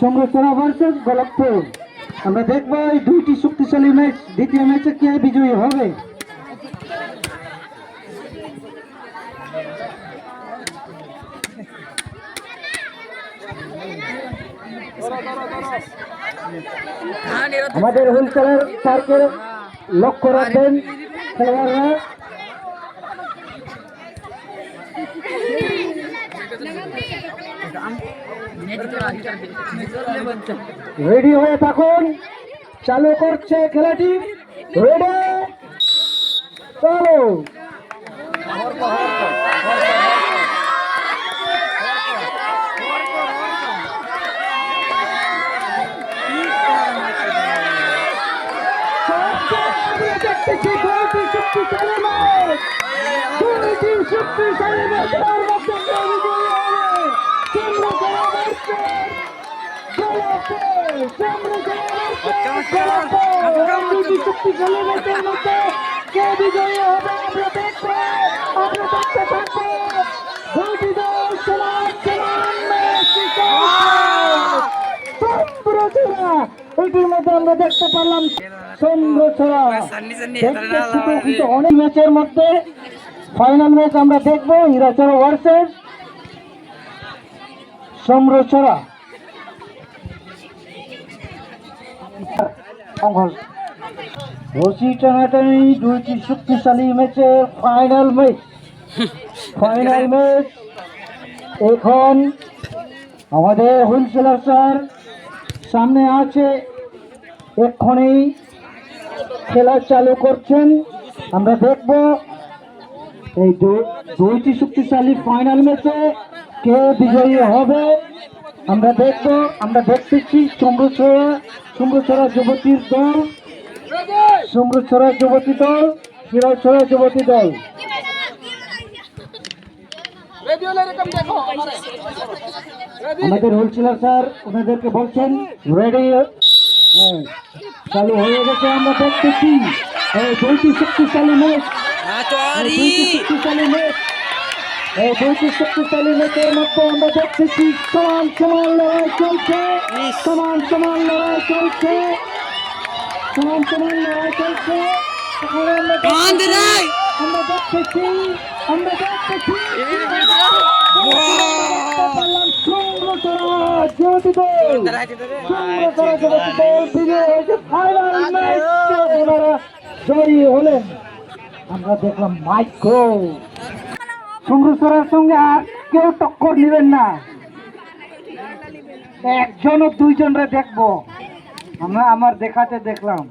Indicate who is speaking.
Speaker 1: সংরচনা versus Golakpur. আমরা দেখবো এই দুইটি শক্তিশালী ম্যাচ, দ্বিতীয় ম্যাচে কে বিজয়ী হবে। আমাদের হুইলচেয়ার পার্কের লক্ষ্য রাখবেন খেলোয়াড়রা। রেডি হয়ে থাকুন, চালু করছে খেলাটি। রেডি, চলো। শক্তিশালী ম্যাচের মধ্যে কে বিজয়ী হবে আমরা দেখবো, আমরা দেখতে থাকবো। দুটি দল সমান চন্দ্রছড়া, এটির মধ্যে আমরা দেখতে পারলাম চন্দ্রছড়া। কিন্তু অনেক ম্যাচের মধ্যে ফাইনাল ম্যাচ আমরা দেখবো হীরাছড়া ভার্সেস চন্দ্রছড়া। রশি টানাটানি, দুইটি শক্তিশালী ম্যাচের ফাইনাল ম্যাচ। এখন আমাদের হুইলচেয়ার স্যার সামনে আছে, এক্ষুনি খেলা চালু করছেন। আমরা দেখব এই দুইটি শক্তিশালী ফাইনাল ম্যাচে কে বিজয়ী হবে। আমরা দেখতেছি চন্দ্রছড়া যুবতীর দল, চন্দ্রছড়া যুবতী দল, হীরাছড়া যুবতী দল। আমাদের হুইলচেয়ার স্যার ওনাদেরকে বলছেন রেডি, চালু হয়ে গেছে। আমরা দেখতেছি দুইটি শক্তিশালী ম্যাচ, দুইটি শক্তিশালী ম্যাচের মধ্যে আমরা দেখতেছি সমান সমান লড়াই চলছে, সমান সমান লড়াই চলছে। আমরা দেখতেছি হলেন। আমরা দেখলাম মাইক্রো চন্দ্রছড়ার সঙ্গে আর কেউ টক্কর নেবেন না, একজন ও দুইজনরা দেখবো। আমরা আমার দেখাতে দেখলাম।